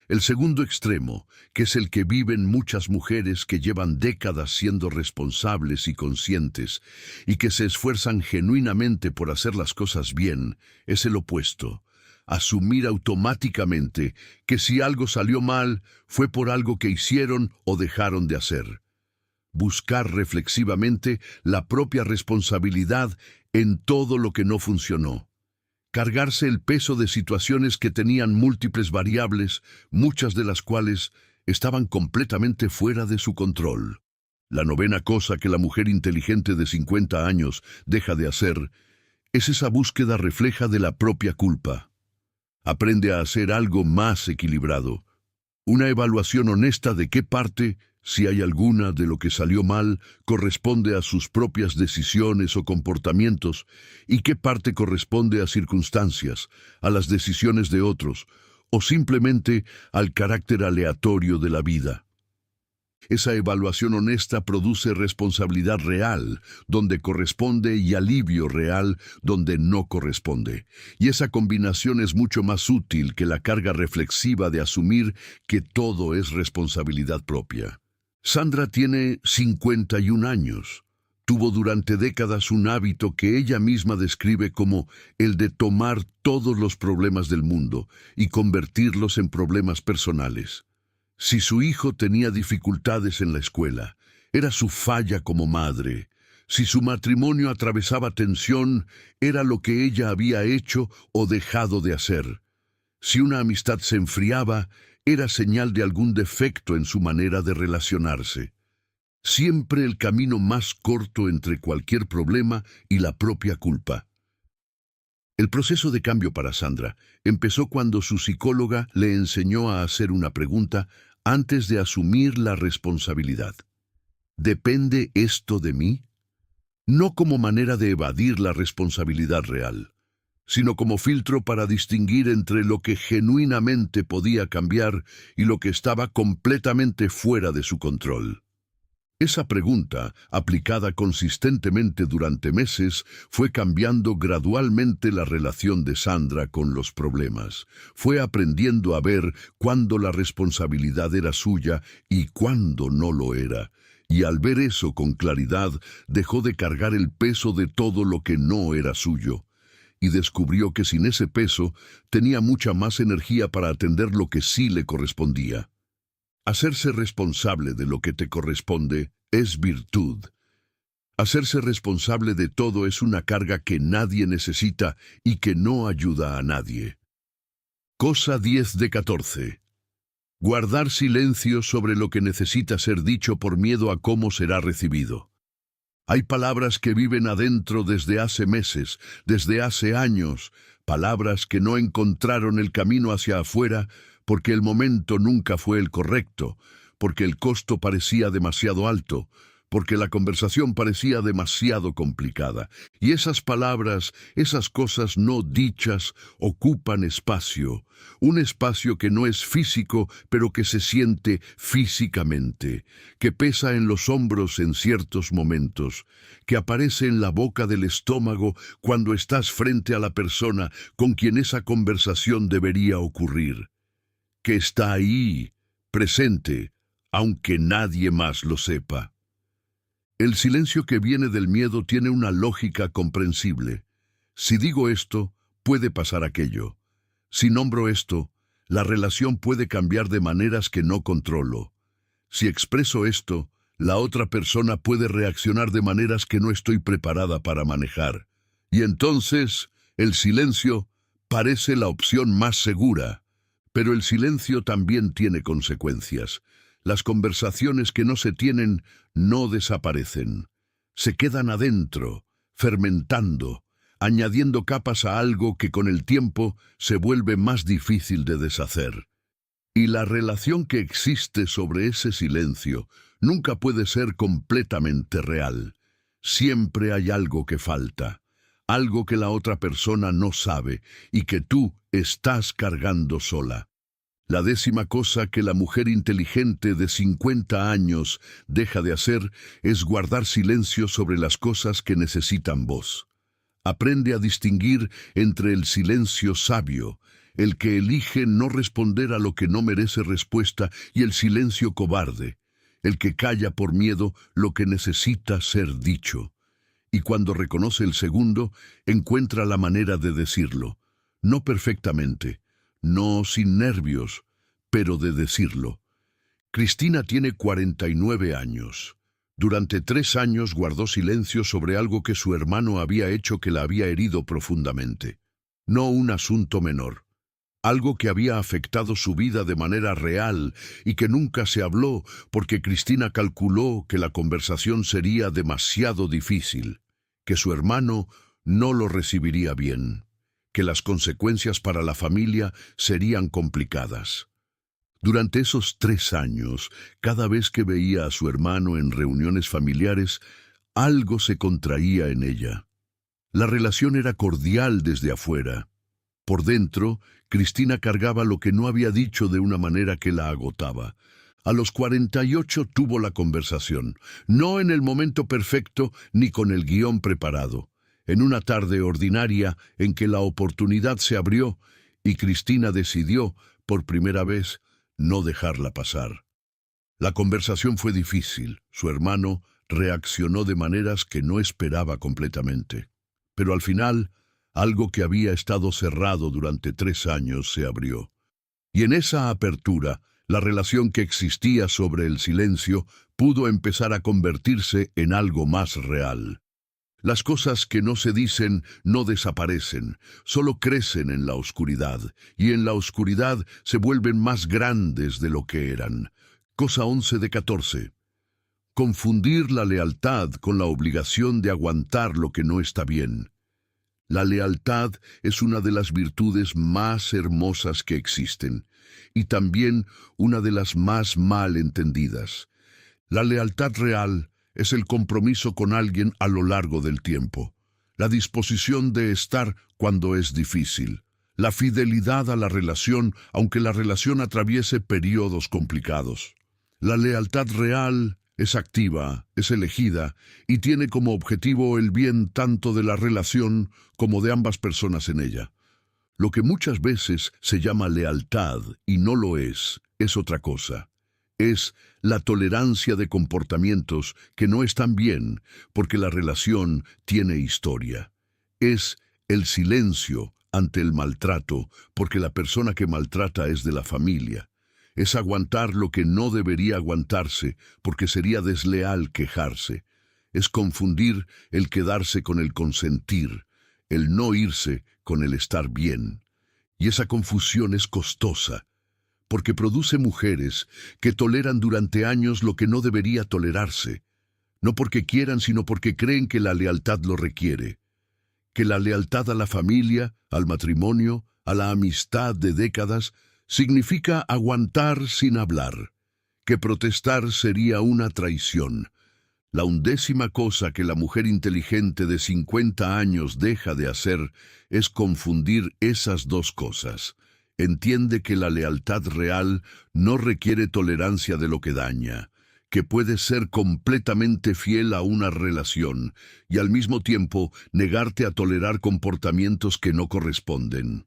El segundo extremo, que es el que viven muchas mujeres que llevan décadas siendo responsables y conscientes, y que se esfuerzan genuinamente por hacer las cosas bien, es el opuesto: asumir automáticamente que si algo salió mal, fue por algo que hicieron o dejaron de hacer. Buscar reflexivamente la propia responsabilidad en todo lo que no funcionó. Cargarse el peso de situaciones que tenían múltiples variables, muchas de las cuales estaban completamente fuera de su control. La novena cosa que la mujer inteligente de 50 años deja de hacer es esa búsqueda refleja de la propia culpa. Aprende a hacer algo más equilibrado, una evaluación honesta de qué parte, si hay alguna, de lo que salió mal corresponde a sus propias decisiones o comportamientos y qué parte corresponde a circunstancias, a las decisiones de otros o simplemente al carácter aleatorio de la vida. Esa evaluación honesta produce responsabilidad real donde corresponde y alivio real donde no corresponde. Y esa combinación es mucho más útil que la carga reflexiva de asumir que todo es responsabilidad propia. Sandra tiene 51 años. Tuvo durante décadas un hábito que ella misma describe como el de tomar todos los problemas del mundo y convertirlos en problemas personales. Si su hijo tenía dificultades en la escuela, era su falla como madre. Si su matrimonio atravesaba tensión, era lo que ella había hecho o dejado de hacer. Si una amistad se enfriaba, era señal de algún defecto en su manera de relacionarse. Siempre el camino más corto entre cualquier problema y la propia culpa. El proceso de cambio para Sandra empezó cuando su psicóloga le enseñó a hacer una pregunta antes de asumir la responsabilidad. ¿Depende esto de mí? No como manera de evadir la responsabilidad real, sino como filtro para distinguir entre lo que genuinamente podía cambiar y lo que estaba completamente fuera de su control. Esa pregunta, aplicada consistentemente durante meses, fue cambiando gradualmente la relación de Sandra con los problemas. Fue aprendiendo a ver cuándo la responsabilidad era suya y cuándo no lo era. Y al ver eso con claridad, dejó de cargar el peso de todo lo que no era suyo. Y descubrió que sin ese peso tenía mucha más energía para atender lo que sí le correspondía. Hacerse responsable de lo que te corresponde es virtud. Hacerse responsable de todo es una carga que nadie necesita y que no ayuda a nadie. Cosa 10 de 14. Guardar silencio sobre lo que necesita ser dicho por miedo a cómo será recibido. Hay palabras que viven adentro desde hace meses, desde hace años, palabras que no encontraron el camino hacia afuera porque el momento nunca fue el correcto, porque el costo parecía demasiado alto, porque la conversación parecía demasiado complicada. Y esas palabras, esas cosas no dichas, ocupan espacio, un espacio que no es físico, pero que se siente físicamente, que pesa en los hombros en ciertos momentos, que aparece en la boca del estómago cuando estás frente a la persona con quien esa conversación debería ocurrir, que está ahí, presente, aunque nadie más lo sepa. El silencio que viene del miedo tiene una lógica comprensible. Si digo esto, puede pasar aquello. Si nombro esto, la relación puede cambiar de maneras que no controlo. Si expreso esto, la otra persona puede reaccionar de maneras que no estoy preparada para manejar. Y entonces, el silencio parece la opción más segura. Pero el silencio también tiene consecuencias. Las conversaciones que no se tienen no desaparecen. Se quedan adentro, fermentando, añadiendo capas a algo que con el tiempo se vuelve más difícil de deshacer. Y la relación que existe sobre ese silencio nunca puede ser completamente real. Siempre hay algo que falta, algo que la otra persona no sabe y que tú estás cargando sola. La 10ª cosa que la mujer inteligente de 50 años deja de hacer es guardar silencio sobre las cosas que necesitan voz. Aprende a distinguir entre el silencio sabio, el que elige no responder a lo que no merece respuesta, y el silencio cobarde, el que calla por miedo lo que necesita ser dicho. Y cuando reconoce el segundo, encuentra la manera de decirlo, no perfectamente, no sin nervios, pero de decirlo. Cristina tiene 49 años. Durante 3 años guardó silencio sobre algo que su hermano había hecho que la había herido profundamente. No un asunto menor. Algo que había afectado su vida de manera real y que nunca se habló porque Cristina calculó que la conversación sería demasiado difícil, que su hermano no lo recibiría bien, que las consecuencias para la familia serían complicadas. Durante esos 3 años, cada vez que veía a su hermano en reuniones familiares, algo se contraía en ella. La relación era cordial desde afuera. Por dentro, Cristina cargaba lo que no había dicho de una manera que la agotaba. A los 48 tuvo la conversación, no en el momento perfecto ni con el guión preparado, en una tarde ordinaria en que la oportunidad se abrió y Cristina decidió, por primera vez, no dejarla pasar. La conversación fue difícil. Su hermano reaccionó de maneras que no esperaba completamente. Pero al final, algo que había estado cerrado durante 3 años se abrió. Y en esa apertura, la relación que existía sobre el silencio pudo empezar a convertirse en algo más real. Las cosas que no se dicen no desaparecen, solo crecen en la oscuridad, y en la oscuridad se vuelven más grandes de lo que eran. Cosa 11 de 14. Confundir la lealtad con la obligación de aguantar lo que no está bien. La lealtad es una de las virtudes más hermosas que existen, y también una de las más mal entendidas. La lealtad real es el compromiso con alguien a lo largo del tiempo, la disposición de estar cuando es difícil, la fidelidad a la relación aunque la relación atraviese periodos complicados. La lealtad real es activa, es elegida y tiene como objetivo el bien tanto de la relación como de ambas personas en ella. Lo que muchas veces se llama lealtad y no lo es otra cosa. Es la tolerancia de comportamientos que no están bien porque la relación tiene historia. Es el silencio ante el maltrato porque la persona que maltrata es de la familia. Es aguantar lo que no debería aguantarse porque sería desleal quejarse. Es confundir el quedarse con el consentir, el no irse con el estar bien. Y esa confusión es costosa, porque produce mujeres que toleran durante años lo que no debería tolerarse, no porque quieran, sino porque creen que la lealtad lo requiere, que la lealtad a la familia, al matrimonio, a la amistad de décadas, significa aguantar sin hablar, que protestar sería una traición. La 11ª cosa que la mujer inteligente de 50 años deja de hacer es confundir esas dos cosas. Entiende que la lealtad real no requiere tolerancia de lo que daña, que puede ser completamente fiel a una relación y al mismo tiempo negarte a tolerar comportamientos que no corresponden.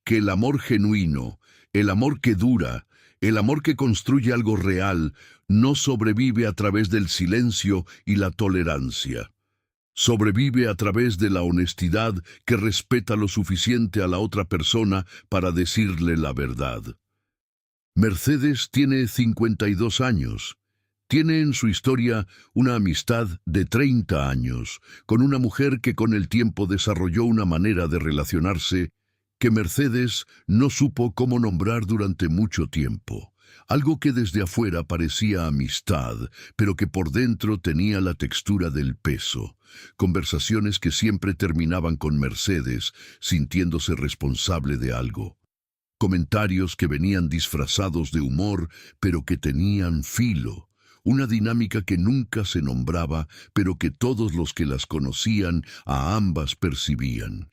Que el amor genuino, el amor que dura, el amor que construye algo real, no sobrevive a través del silencio y la tolerancia. Sobrevive a través de la honestidad que respeta lo suficiente a la otra persona para decirle la verdad. Mercedes tiene 52 años. Tiene en su historia una amistad de 30 años, con una mujer que con el tiempo desarrolló una manera de relacionarse que Mercedes no supo cómo nombrar durante mucho tiempo. Algo que desde afuera parecía amistad, pero que por dentro tenía la textura del peso. Conversaciones que siempre terminaban con Mercedes sintiéndose responsable de algo. Comentarios que venían disfrazados de humor, pero que tenían filo. Una dinámica que nunca se nombraba, pero que todos los que las conocían a ambas percibían.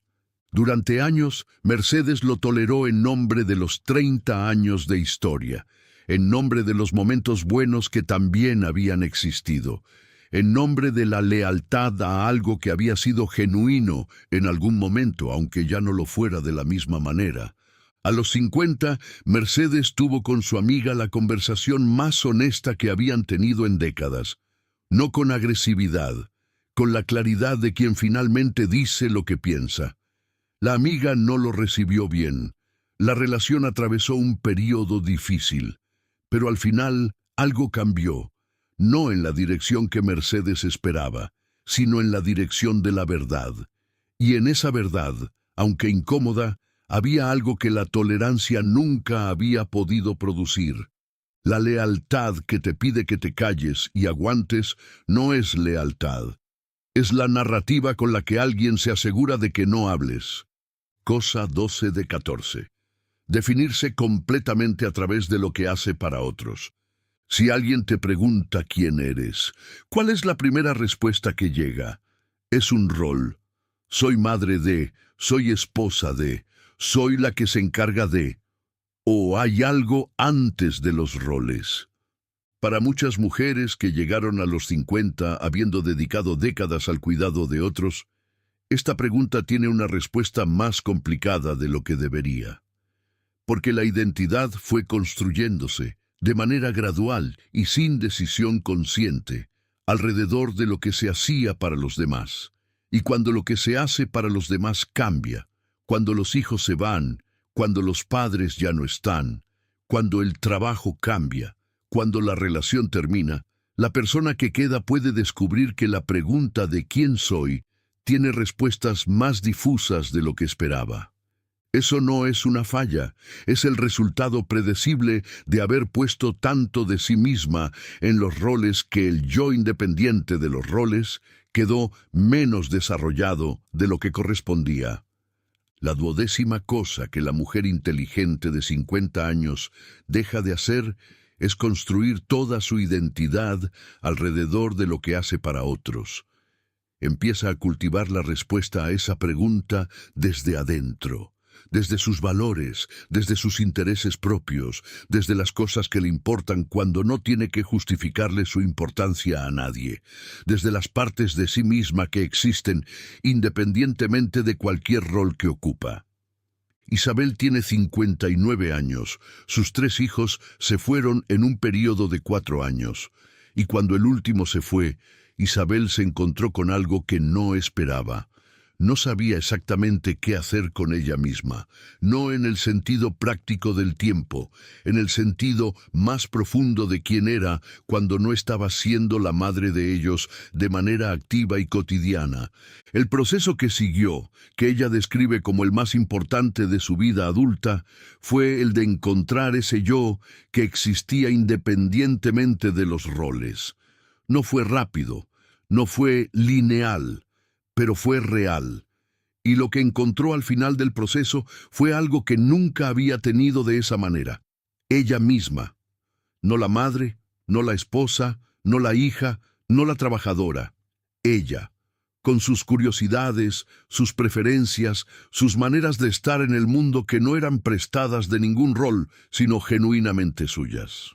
Durante años, Mercedes lo toleró en nombre de los 30 años de historia, en nombre de los momentos buenos que también habían existido, en nombre de la lealtad a algo que había sido genuino en algún momento, aunque ya no lo fuera de la misma manera. A los 50, Mercedes tuvo con su amiga la conversación más honesta que habían tenido en décadas, no con agresividad, con la claridad de quien finalmente dice lo que piensa. La amiga no lo recibió bien. La relación atravesó un período difícil, pero al final algo cambió, no en la dirección que Mercedes esperaba, sino en la dirección de la verdad. Y en esa verdad, aunque incómoda, había algo que la tolerancia nunca había podido producir. La lealtad que te pide que te calles y aguantes no es lealtad. Es la narrativa con la que alguien se asegura de que no hables. Cosa 12 de 14. Definirse completamente a través de lo que hace para otros. Si alguien te pregunta quién eres, ¿cuál es la primera respuesta que llega? Es un rol. Soy madre de, soy esposa de, soy la que se encarga de. ¿O hay algo antes de los roles? Para muchas mujeres que llegaron a los 50 habiendo dedicado décadas al cuidado de otros, esta pregunta tiene una respuesta más complicada de lo que debería. Porque la identidad fue construyéndose de manera gradual y sin decisión consciente alrededor de lo que se hacía para los demás. Y cuando lo que se hace para los demás cambia, cuando los hijos se van, cuando los padres ya no están, cuando el trabajo cambia, cuando la relación termina, la persona que queda puede descubrir que la pregunta de quién soy tiene respuestas más difusas de lo que esperaba. Eso no es una falla, es el resultado predecible de haber puesto tanto de sí misma en los roles que el yo independiente de los roles quedó menos desarrollado de lo que correspondía. La 12ª cosa que la mujer inteligente de 50 años deja de hacer es construir toda su identidad alrededor de lo que hace para otros. Empieza a cultivar la respuesta a esa pregunta desde adentro, desde sus valores, desde sus intereses propios, desde las cosas que le importan cuando no tiene que justificarle su importancia a nadie, desde las partes de sí misma que existen independientemente de cualquier rol que ocupa. Isabel tiene 59 años, sus 3 hijos se fueron en un período de 4 años, y cuando el último se fue, Isabel se encontró con algo que no esperaba. No sabía exactamente qué hacer con ella misma, no en el sentido práctico del tiempo, en el sentido más profundo de quién era cuando no estaba siendo la madre de ellos de manera activa y cotidiana. El proceso que siguió, que ella describe como el más importante de su vida adulta, fue el de encontrar ese yo que existía independientemente de los roles. No fue rápido, no fue lineal, pero fue real. Y lo que encontró al final del proceso fue algo que nunca había tenido de esa manera. Ella misma. No la madre, no la esposa, no la hija, no la trabajadora. Ella, con sus curiosidades, sus preferencias, sus maneras de estar en el mundo que no eran prestadas de ningún rol, sino genuinamente suyas.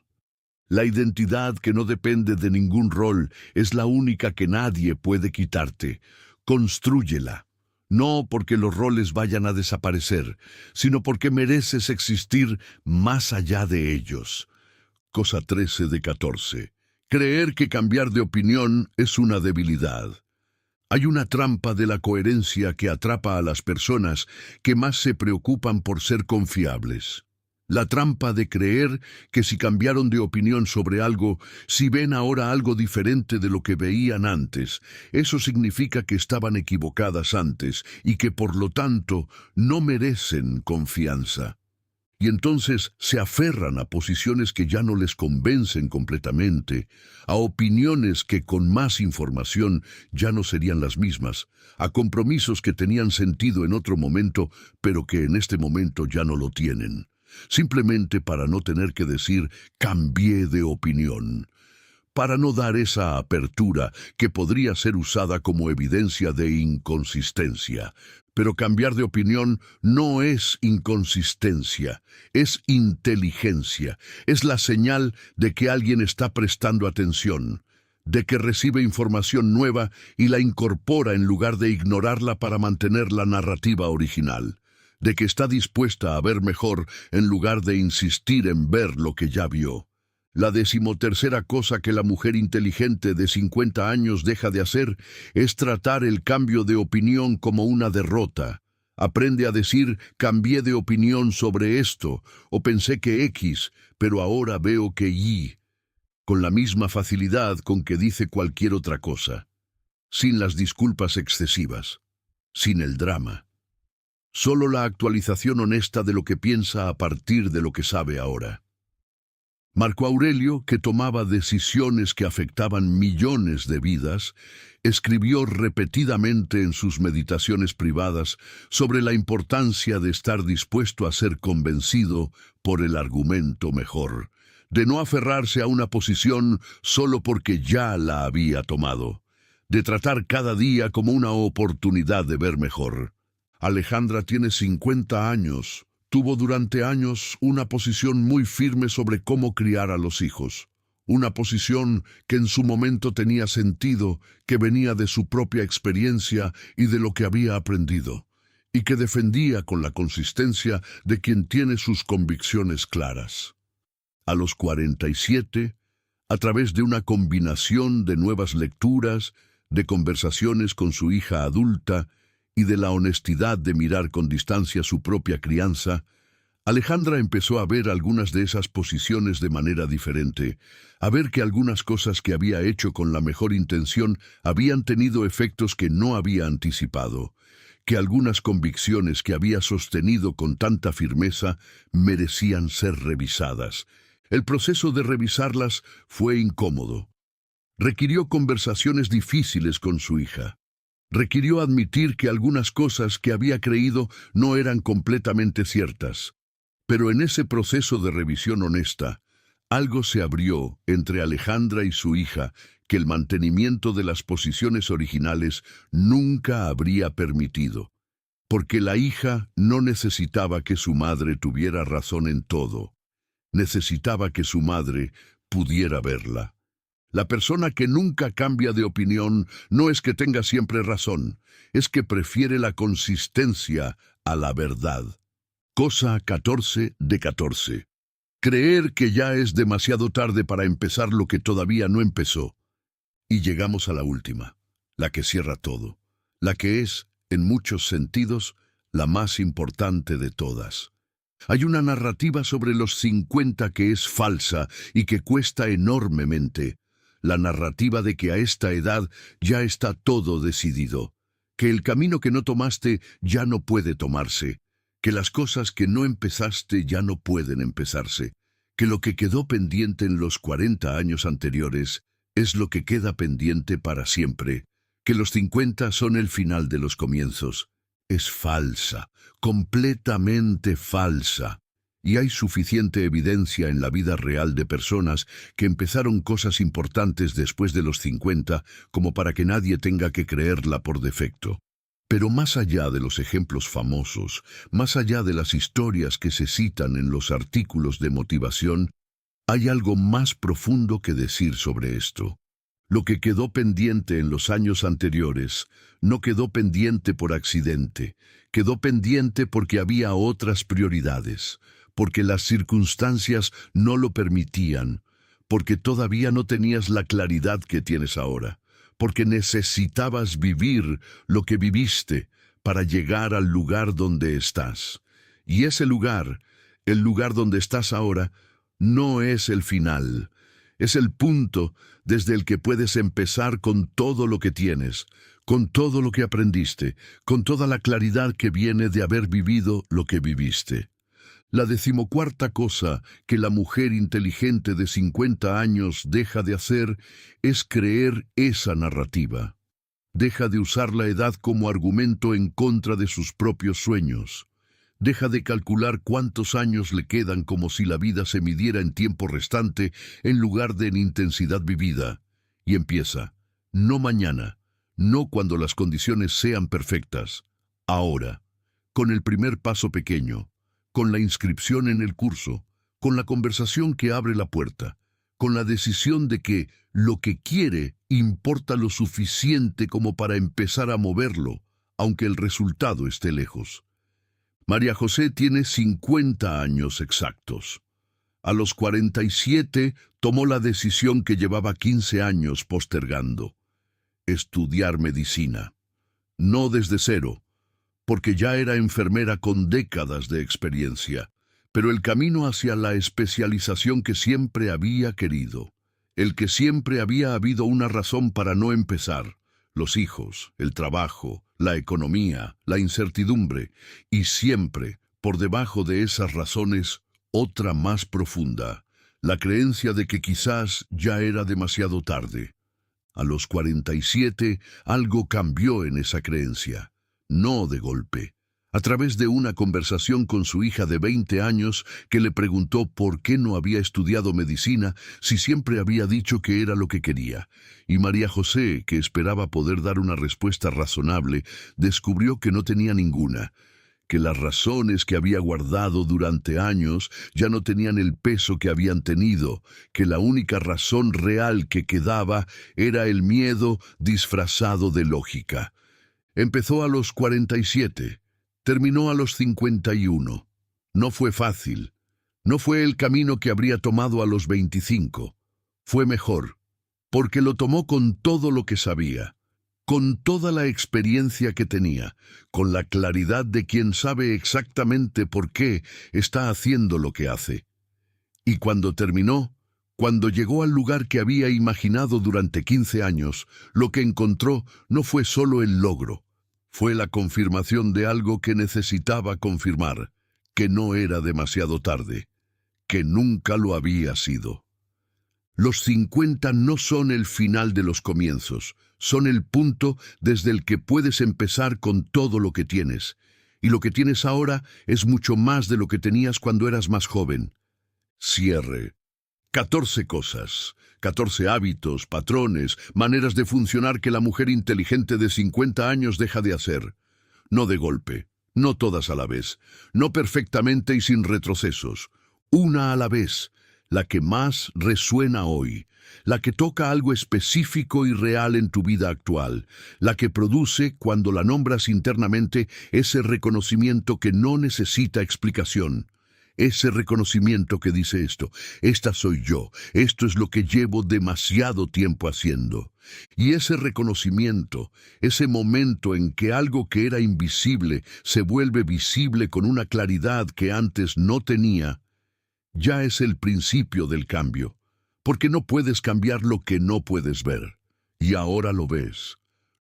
La identidad que no depende de ningún rol es la única que nadie puede quitarte. Constrúyela, no porque los roles vayan a desaparecer, sino porque mereces existir más allá de ellos. Cosa 13 de 14. Creer que cambiar de opinión es una debilidad. Hay una trampa de la coherencia que atrapa a las personas que más se preocupan por ser confiables. La trampa de creer que si cambiaron de opinión sobre algo, si ven ahora algo diferente de lo que veían antes, eso significa que estaban equivocadas antes y que por lo tanto no merecen confianza. Y entonces se aferran a posiciones que ya no les convencen completamente, a opiniones que con más información ya no serían las mismas, a compromisos que tenían sentido en otro momento, pero que en este momento ya no lo tienen. Simplemente para no tener que decir cambié de opinión, para no dar esa apertura que podría ser usada como evidencia de inconsistencia. Pero cambiar de opinión no es inconsistencia, es inteligencia, es la señal de que alguien está prestando atención, de que recibe información nueva y la incorpora en lugar de ignorarla para mantener la narrativa original, de que está dispuesta a ver mejor en lugar de insistir en ver lo que ya vio. La 13ª cosa que la mujer inteligente de 50 años deja de hacer es tratar el cambio de opinión como una derrota. Aprende a decir, cambié de opinión sobre esto, o pensé que X, pero ahora veo que Y, con la misma facilidad con que dice cualquier otra cosa, sin las disculpas excesivas, sin el drama. Solo la actualización honesta de lo que piensa a partir de lo que sabe ahora. Marco Aurelio, que tomaba decisiones que afectaban millones de vidas, escribió repetidamente en sus meditaciones privadas sobre la importancia de estar dispuesto a ser convencido por el argumento mejor, de no aferrarse a una posición solo porque ya la había tomado, de tratar cada día como una oportunidad de ver mejor. Alejandra tiene 50 años. Tuvo durante años una posición muy firme sobre cómo criar a los hijos. Una posición que en su momento tenía sentido, que venía de su propia experiencia y de lo que había aprendido, y que defendía con la consistencia de quien tiene sus convicciones claras. A los 47, a través de una combinación de nuevas lecturas, de conversaciones con su hija adulta, y de la honestidad de mirar con distancia su propia crianza, Alejandra empezó a ver algunas de esas posiciones de manera diferente, a ver que algunas cosas que había hecho con la mejor intención habían tenido efectos que no había anticipado, que algunas convicciones que había sostenido con tanta firmeza merecían ser revisadas. El proceso de revisarlas fue incómodo. Requirió conversaciones difíciles con su hija. Requirió admitir que algunas cosas que había creído no eran completamente ciertas. Pero en ese proceso de revisión honesta, Algo se abrió entre Alejandra y su hija que el mantenimiento de las posiciones originales nunca habría permitido, porque la hija no necesitaba que su madre tuviera razón en todo, necesitaba que su madre pudiera verla. La persona que nunca cambia de opinión no es que tenga siempre razón, es que prefiere la consistencia a la verdad. Cosa 14 de 14. Creer que ya es demasiado tarde para empezar lo que todavía no empezó. Y llegamos a la última, la que cierra todo, la que es, en muchos sentidos, la más importante de todas. Hay una narrativa sobre los 50 que es falsa y que cuesta enormemente. La narrativa de que a esta edad ya está todo decidido, que el camino que no tomaste ya no puede tomarse, que las cosas que no empezaste ya no pueden empezarse, que lo que quedó pendiente en los 40 años anteriores es lo que queda pendiente para siempre, que los 50 son el final de los comienzos. Es falsa, completamente falsa. Y hay suficiente evidencia en la vida real de personas que empezaron cosas importantes después de los 50 como para que nadie tenga que creerla por defecto. Pero más allá de los ejemplos famosos, más allá de las historias que se citan en los artículos de motivación, hay algo más profundo que decir sobre esto. Lo que quedó pendiente en los años anteriores no quedó pendiente por accidente, quedó pendiente porque había otras prioridades, porque las circunstancias no lo permitían, porque todavía no tenías la claridad que tienes ahora, porque necesitabas vivir lo que viviste para llegar al lugar donde estás. Y ese lugar, el lugar donde estás ahora, no es el final, es el punto desde el que puedes empezar con todo lo que tienes, con todo lo que aprendiste, con toda la claridad que viene de haber vivido lo que viviste. La 14ª cosa que la mujer inteligente de 50 años deja de hacer es creer esa narrativa. Deja de usar la edad como argumento en contra de sus propios sueños. Deja de calcular cuántos años le quedan como si la vida se midiera en tiempo restante en lugar de en intensidad vivida. Y empieza, no mañana, no cuando las condiciones sean perfectas, ahora, con el primer paso pequeño, con la inscripción en el curso, con la conversación que abre la puerta, con la decisión de que lo que quiere importa lo suficiente como para empezar a moverlo, aunque el resultado esté lejos. María José tiene 50 años exactos. A los 47 tomó la decisión que llevaba 15 años postergando: estudiar medicina. No desde cero, porque ya era enfermera con décadas de experiencia, pero el camino hacia la especialización que siempre había querido, el que siempre había habido una razón para no empezar: los hijos, el trabajo, la economía, la incertidumbre, y siempre, por debajo de esas razones, otra más profunda, la creencia de que quizás ya era demasiado tarde. A los 47, algo cambió en esa creencia. No de golpe, a través de una conversación con su hija de 20 años que le preguntó por qué no había estudiado medicina si siempre había dicho que era lo que quería. Y María José, que esperaba poder dar una respuesta razonable, descubrió que no tenía ninguna, que las razones que había guardado durante años ya no tenían el peso que habían tenido, que la única razón real que quedaba era el miedo disfrazado de lógica. Empezó a los 47, terminó a los 51. No fue fácil. No fue el camino que habría tomado a los 25. Fue mejor, porque lo tomó con todo lo que sabía, con toda la experiencia que tenía, con la claridad de quien sabe exactamente por qué está haciendo lo que hace. Y cuando terminó, cuando llegó al lugar que había imaginado durante 15 años, lo que encontró no fue solo el logro, fue la confirmación de algo que necesitaba confirmar, que no era demasiado tarde, que nunca lo había sido. Los 50 no son el final de los comienzos, son el punto desde el que puedes empezar con todo lo que tienes, y lo que tienes ahora es mucho más de lo que tenías cuando eras más joven. Cierre. 14 cosas, 14 hábitos, patrones, maneras de funcionar que la mujer inteligente de 50 años deja de hacer. No de golpe, no todas a la vez, no perfectamente y sin retrocesos. Una a la vez, la que más resuena hoy, la que toca algo específico y real en tu vida actual, la que produce, cuando la nombras internamente, ese reconocimiento que no necesita explicación. Ese reconocimiento que dice esto: esta soy yo, esto es lo que llevo demasiado tiempo haciendo. Y ese reconocimiento, ese momento en que algo que era invisible se vuelve visible con una claridad que antes no tenía, ya es el principio del cambio, porque no puedes cambiar lo que no puedes ver, y ahora lo ves.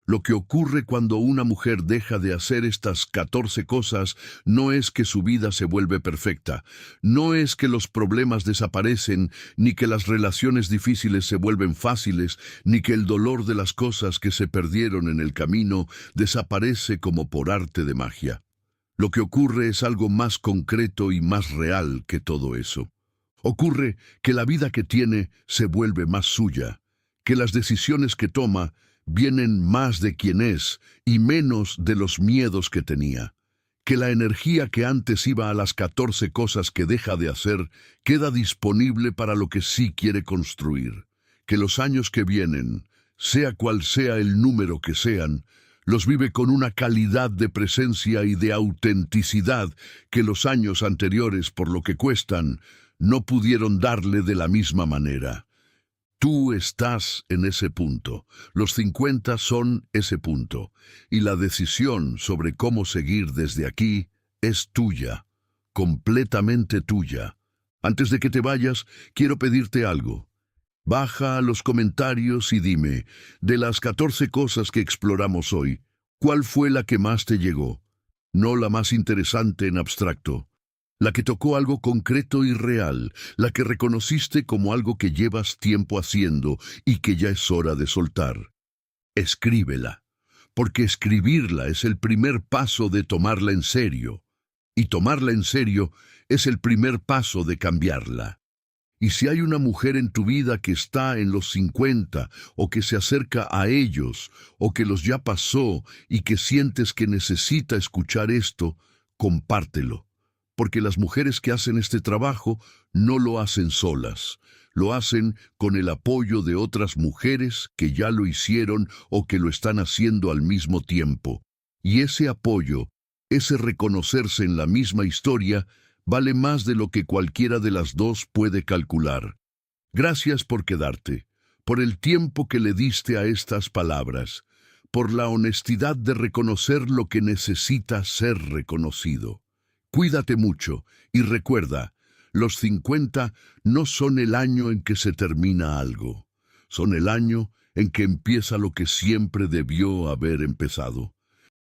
Lo que ocurre cuando una mujer deja de hacer estas 14 cosas no es que su vida se vuelve perfecta, no es que los problemas desaparecen, ni que las relaciones difíciles se vuelven fáciles, ni que el dolor de las cosas que se perdieron en el camino desaparece como por arte de magia. Lo que ocurre es algo más concreto y más real que todo eso. Ocurre que la vida que tiene se vuelve más suya, que las decisiones que toma vienen más de quien es y menos de los miedos que tenía, que la energía que antes iba a las 14 cosas que deja de hacer queda disponible para lo que sí quiere construir, que los años que vienen, sea cual sea el número que sean, los vive con una calidad de presencia y de autenticidad que los años anteriores, por lo que cuestan, no pudieron darle de la misma manera. Tú estás en ese punto, los 50 son ese punto, y la decisión sobre cómo seguir desde aquí es tuya, completamente tuya. Antes de que te vayas, quiero pedirte algo. Baja a los comentarios y dime, de las 14 cosas que exploramos hoy, ¿cuál fue la que más te llegó? No la más interesante en abstracto. La que tocó algo concreto y real, la que reconociste como algo que llevas tiempo haciendo y que ya es hora de soltar. Escríbela, porque escribirla es el primer paso de tomarla en serio, y tomarla en serio es el primer paso de cambiarla. Y si hay una mujer en tu vida que está en los 50 o que se acerca a ellos o que los ya pasó y que sientes que necesita escuchar esto, compártelo. Porque las mujeres que hacen este trabajo no lo hacen solas, lo hacen con el apoyo de otras mujeres que ya lo hicieron o que lo están haciendo al mismo tiempo. Y ese apoyo, ese reconocerse en la misma historia, vale más de lo que cualquiera de las dos puede calcular. Gracias por quedarte, por el tiempo que le diste a estas palabras, por la honestidad de reconocer lo que necesita ser reconocido. Cuídate mucho y recuerda, los 50 no son el año en que se termina algo, son el año en que empieza lo que siempre debió haber empezado.